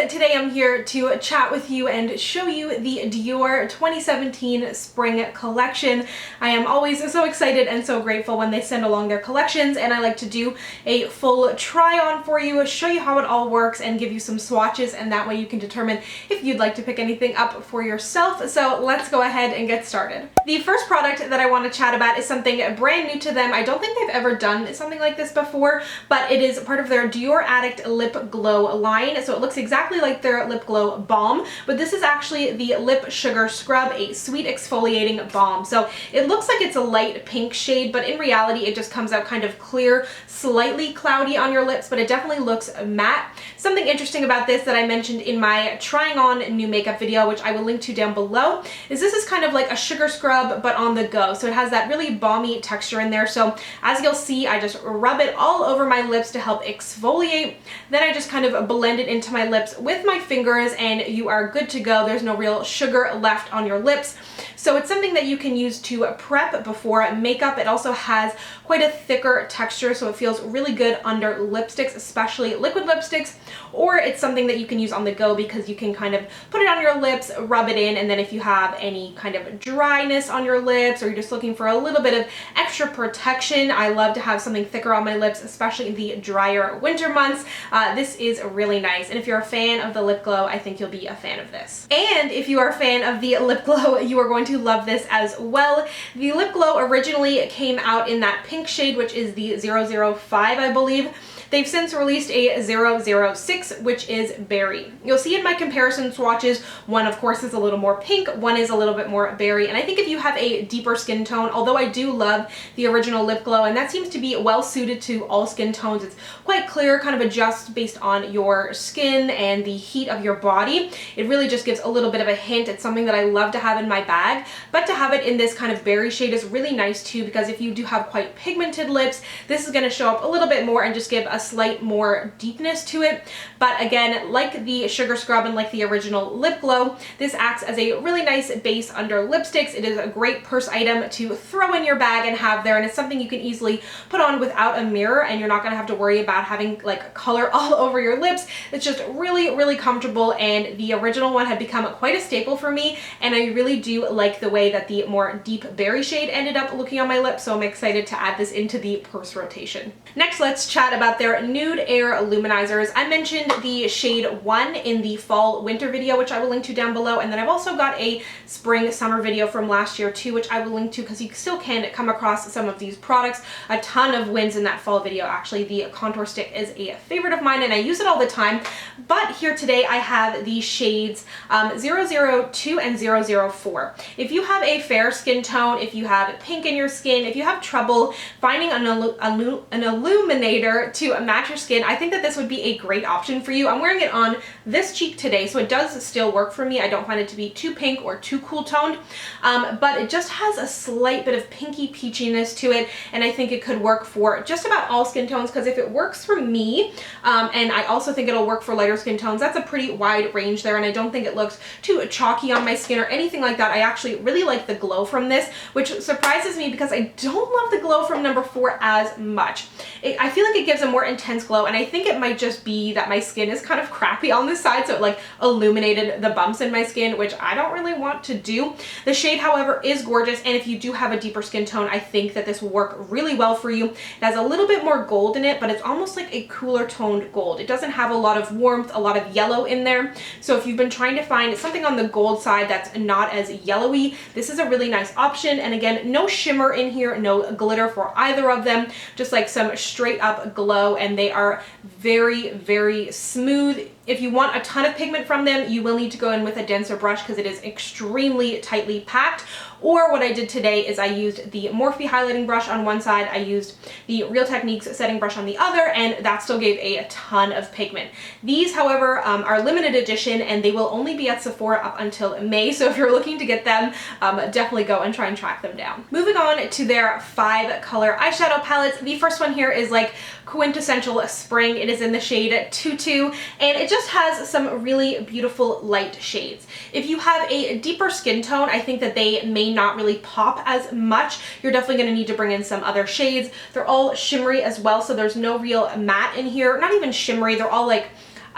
today I'm here to chat with you and show you the Dior 2017 Spring collection. I am always so excited and so grateful when they send along their collections, and I like to do a full try on for you, show you how it all works, and give you some swatches, and that way you can determine if you'd like to pick anything up for yourself. So let's go ahead and get started. The first product that I want to chat about is something brand new to them. I don't think they've ever done something like this before, but it is part of their Dior Addict Lip Glow line. So it looks exactly like their Lip Glow Balm, but this is actually the Lip Sugar Scrub, a sweet exfoliating balm. So it looks like it's a light pink shade, but in reality it just comes out kind of clear, slightly cloudy on your lips, but it definitely looks matte. Something interesting about this that I mentioned in my trying on new makeup video, which I will link to down below, is this is kind of like a sugar scrub but on the go. So it has that really balmy texture in there. So as you'll see, I just rub it all over my lips to help exfoliate. Then I just kind of blend it into my lips with my fingers and you are good to go. There's no real sugar left on your lips. So it's something that you can use to prep before makeup. It also has quite a thicker texture, so it feels really good under lipsticks, especially liquid lipsticks, or it's something that you can use on the go because you can kind of put it on your lips, rub it in, and then if you have any kind of dryness on your lips or you're just looking for a little bit of extra protection, I love to have something thicker on my lips, especially in the drier winter months. This is really nice, and if you're a fan of the lip glow, I think you'll be a fan of this. And if you are a fan of the lip glow, you are going to love this as well. The lip glow originally came out in that pink shade, which is the 005, I believe. They've since released a 006, which is berry. You'll see in my comparison swatches, one of course is a little more pink, one is a little bit more berry, and I think if you have a deeper skin tone, although I do love the original lip glow, and that seems to be well suited to all skin tones, it's quite clear, kind of adjusts based on your skin and the heat of your body. It really just gives a little bit of a hint. It's something that I love to have in my bag, but to have it in this kind of berry shade is really nice too, because if you do have quite pigmented lips, this is going to show up a little bit more and just give a slight more deepness to it. But again, like the sugar scrub and like the original lip glow, this acts as a really nice base under lipsticks. It is a great purse item to throw in your bag and have there, and it's something you can easily put on without a mirror, and you're not going to have to worry about having like color all over your lips. It's just really comfortable, and the original one had become quite a staple for me, and I really do like the way that the more deep berry shade ended up looking on my lips, so I'm excited to add this into the purse rotation. Next, let's chat about their Nude Air Luminizers. I mentioned the shade 1 in the fall winter video, which I will link to down below, and then I've also got a spring summer video from last year too, which I will link to because you still can come across some of these products. A ton of wins in that fall video. Actually, the contour stick is a favorite of mine and I use it all the time, but here today I have the shades 002 and 004. If you have a fair skin tone, if you have pink in your skin, if you have trouble finding an illuminator to match your skin, I think that this would be a great option for you. I'm wearing it on this cheek today, so it does still work for me. I don't find it to be too pink or too cool toned, but it just has a slight bit of pinky peachiness to it, and I think it could work for just about all skin tones, because if it works for me, and I also think it'll work for lighter skin tones, that's a pretty wide range there, and I don't think it looks too chalky on my skin or anything like that. I actually really like the glow from this, which surprises me because I don't love the glow from number 4 as much. I feel like it gives a more intense glow, and I think it might just be that my skin is kind of crappy on this side, so it like illuminated the bumps in my skin, which I don't really want to do. The shade, however, is gorgeous, and if you do have a deeper skin tone, I think that this will work really well for you. It has a little bit more gold in it, but it's almost like a cooler toned gold. It doesn't have a lot of warmth, a lot of yellow in there, so if you've been trying to find something on the gold side that's not as yellowy, this is a really nice option. And again, no shimmer in here, no glitter for either of them, just like some straight up glow, and they are very smooth. If you want a ton of pigment from them, you will need to go in with a denser brush because it is extremely tightly packed. Or what I did today is I used the Morphe highlighting brush on one side, I used the Real Techniques setting brush on the other, and that still gave a ton of pigment. These, however, are limited edition, and they will only be at Sephora up until May, so if you're looking to get them, definitely go and try and track them down. Moving on to their 5 color eyeshadow palettes. The first one here is like quintessential spring. It is in the shade Tutu, and it just has some really beautiful light shades. If you have a deeper skin tone, I think that they may not really pop as much. You're definitely going to need to bring in some other shades. They're all shimmery as well, so there's no real matte in here. Not even shimmery, they're all like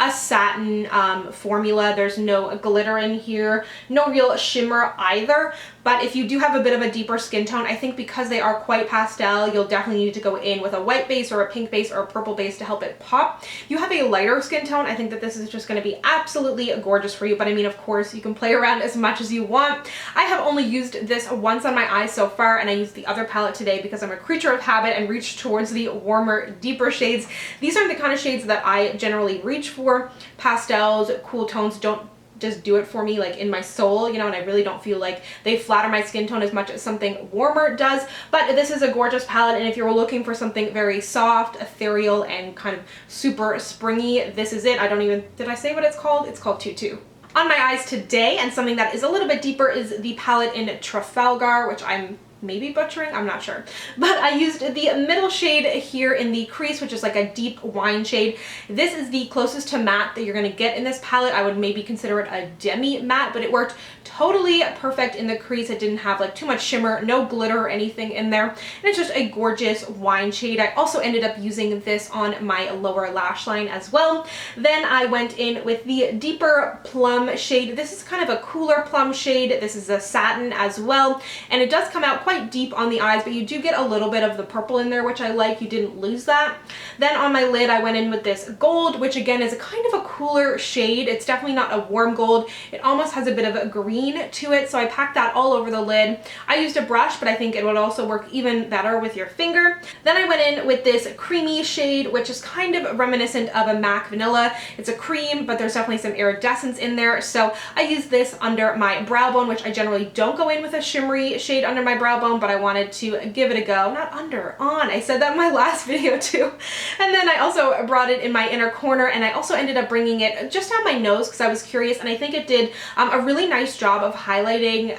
a satin formula. There's no glitter in here, no real shimmer either. But if you do have a bit of a deeper skin tone, I think because they are quite pastel, you'll definitely need to go in with a white base or a pink base or a purple base to help it pop. If you have a lighter skin tone, I think that this is just going to be absolutely gorgeous for you. But I mean, of course, you can play around as much as you want. I have only used this once on my eyes so far, and I used the other palette today because I'm a creature of habit and reach towards the warmer, deeper shades. These are the kind of shades that I generally reach for. Pastels, cool tones don't just do it for me, like in my soul, you know, and I really don't feel like they flatter my skin tone as much as something warmer does. But this is a gorgeous palette, and if you're looking for something very soft, ethereal, and kind of super springy, this is it. I don't even, did I say what it's called? It's called Tutu. On my eyes today, and something that is a little bit deeper, is the palette in Trafalgar, which I'm maybe butchering, I'm not sure. But I used the middle shade here in the crease, which is like a deep wine shade. This is the closest to matte that you're gonna get in this palette. I would maybe consider it a demi matte, but it worked totally perfect in the crease. It didn't have like too much shimmer, no glitter or anything in there. And it's just a gorgeous wine shade. I also ended up using this on my lower lash line as well. Then I went in with the deeper plum shade. This is kind of a cooler plum shade. This is a satin as well, and it does come out quite deep on the eyes, but you do get a little bit of the purple in there, which I like. You didn't lose that. Then on my lid, I went in with this gold, which again is a kind of a cooler shade. It's definitely not a warm gold. It almost has a bit of a green to it, so I packed that all over the lid. I used a brush, but I think it would also work even better with your finger. Then I went in with this creamy shade, which is kind of reminiscent of a MAC Vanilla. It's a cream, but there's definitely some iridescence in there, so I used this under my brow bone, which I generally don't go in with a shimmery shade under my brow bone, but I wanted to give it a go. Not under, on. I said that in my last video too. And then I also brought it in my inner corner, and I also ended up bringing it just down my nose because I was curious, and I think it did a really nice job of highlighting.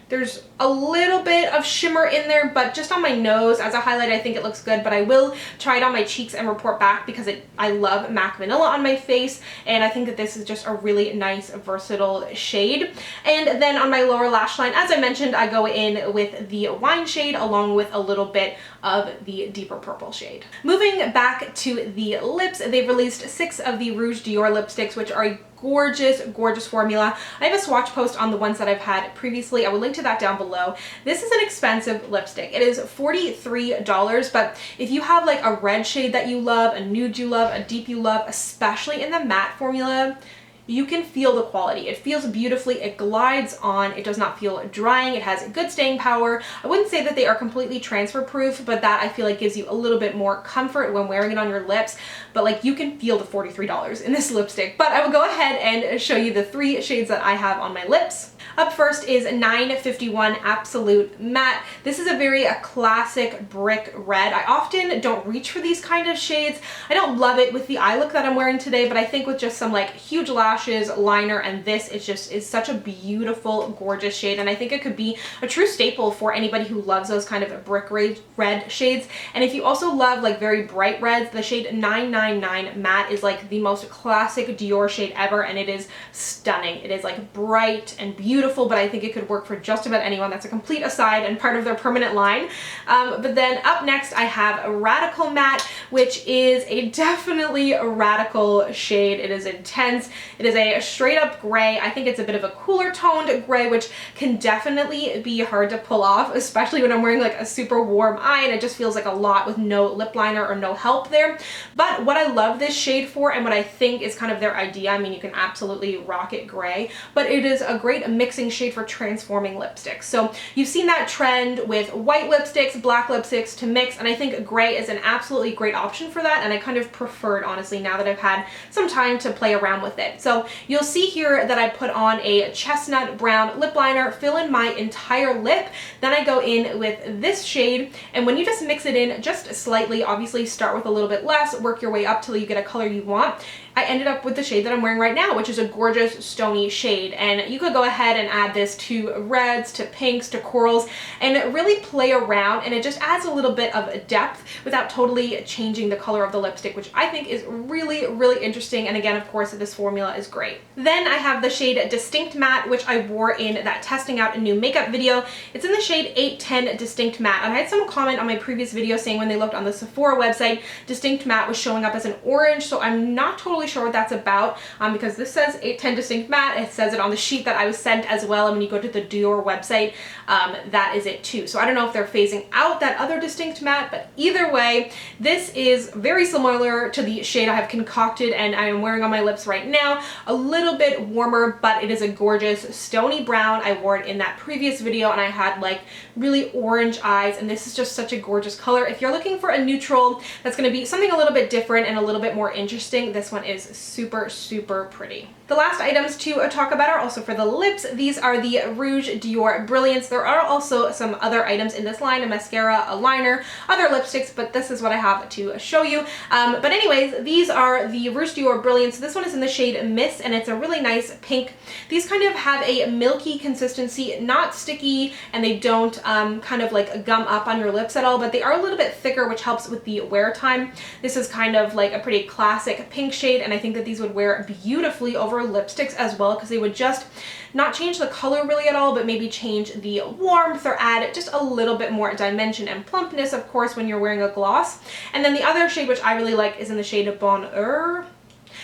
There's a little bit of shimmer in there, but just on my nose as a highlight, I think it looks good, but I will try it on my cheeks and report back because I love MAC Vanilla on my face, and I think that this is just a really nice, versatile shade. And then on my lower lash line, as I mentioned, I go in with the wine shade along with a little bit of the deeper purple shade. Moving back to the lips, they've released 6 of the Rouge Dior lipsticks, which are a gorgeous, gorgeous formula. I have a swatch post on the ones that I've had previously. I will link to that down below. This is an expensive lipstick. It is $43, but if you have like a red shade that you love, a nude you love, a deep you love, especially in the matte formula, you can feel the quality. It feels beautifully, it glides on, it does not feel drying, it has good staying power. I wouldn't say that they are completely transfer proof, but that I feel like gives you a little bit more comfort when wearing it on your lips. But like, you can feel the $43 in this lipstick. But I will go ahead and show you the 3 shades that I have on my lips. Up first is 951 Absolute Matte. This is a very classic brick red. I often don't reach for these kind of shades. I don't love it with the eye look that I'm wearing today, but I think with just some like huge lashes, liner, and this, it just is such a beautiful, gorgeous shade, and I think it could be a true staple for anybody who loves those kind of brick red shades. And if you also love like very bright reds, the shade 999 Matte is like the most classic Dior shade ever, and it is stunning. It is like bright and beautiful, but I think it could work for just about anyone. That's a complete aside and part of their permanent line. But then up next I have a Radical Matte, which is a definitely a radical shade. It is intense. It is a straight up gray. I think it's a bit of a cooler toned gray, which can definitely be hard to pull off, especially when I'm wearing like a super warm eye and it just feels like a lot with no lip liner or no help there. But what I love this shade for, and what I think is kind of their idea, I mean, you can absolutely rock it gray, but it is a great mixing shade for transforming lipsticks. So you've seen that trend with white lipsticks, black lipsticks to mix, and I think gray is an absolutely great option for that, and I kind of prefer it honestly now that I've had some time to play around with it. So you'll see here that I put on a chestnut brown lip liner, fill in my entire lip, then I go in with this shade, and when you just mix it in just slightly, obviously start with a little bit less, work your way up till you get a color you want. I ended up with the shade that I'm wearing right now, which is a gorgeous stony shade, and you could go ahead and add this to reds, to pinks, to corals, and really play around, and it just adds a little bit of depth without totally changing the color of the lipstick, which I think is really, really interesting. And again, of course, this formula is great. Then I have the shade Distinct Matte, which I wore in that testing out a new makeup video. It's in the shade 810 Distinct Matte, and I had someone comment on my previous video saying when they looked on the Sephora website, Distinct Matte was showing up as an orange, so I'm not totally sure what that's about because this says 810 Distinct Matte. It says it on the sheet that I was sent as well, and when you go to the Dior website, that is it too. So I don't know if they're phasing out that other Distinct Matte, but either way, this is very similar to the shade I have concocted and I am wearing on my lips right now. A little bit warmer, but it is a gorgeous stony brown. I wore it in that previous video and I had like really orange eyes, and this is just such a gorgeous color. If you're looking for a neutral that's going to be something a little bit different and a little bit more interesting, this one is super, super pretty. The last items to talk about are also for the lips. These are the Rouge Dior Brilliance. There are also some other items in this line, a mascara, a liner, other lipsticks, but this is what I have to show you. But anyways, these are the Rouge Dior Brilliance. This one is in the shade Mist, and it's a really nice pink. These kind of have a milky consistency, not sticky, and they don't kind of like gum up on your lips at all, but they are a little bit thicker, which helps with the wear time. This is kind of like a pretty classic pink shade, and I think that these would wear beautifully over lipsticks as well, because they would just not change the color really at all, but maybe change the warmth or add just a little bit more dimension and plumpness, of course, when you're wearing a gloss. And then the other shade which I really like is in the shade of Bonheur,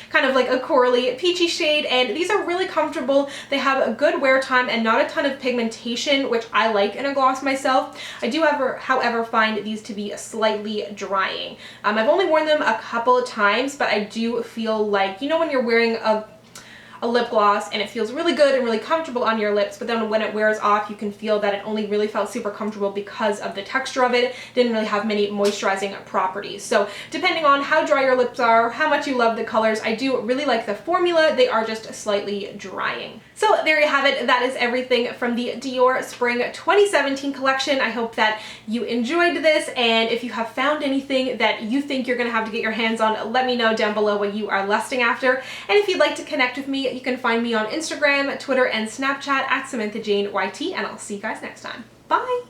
kind of like a corally peachy shade, and these are really comfortable. They have a good wear time and not a ton of pigmentation, which I like in a gloss myself. I do however find these to be slightly drying. I've only worn them a couple of times, but I do feel like, you know, when you're wearing a lip gloss and it feels really good and really comfortable on your lips, but then when it wears off, you can feel that it only really felt super comfortable because of the texture of it. Didn't really have many moisturizing properties. So depending on how dry your lips are, how much you love the colors, I do really like the formula. They are just slightly drying. So there you have it. That is everything from the Dior Spring 2017 collection. I hope that you enjoyed this, and if you have found anything that you think you're gonna have to get your hands on, let me know down below what you are lusting after. And if you'd like to connect with me, you can find me on Instagram, Twitter, and Snapchat at SamanthaJaneYT, and I'll see you guys next time. Bye!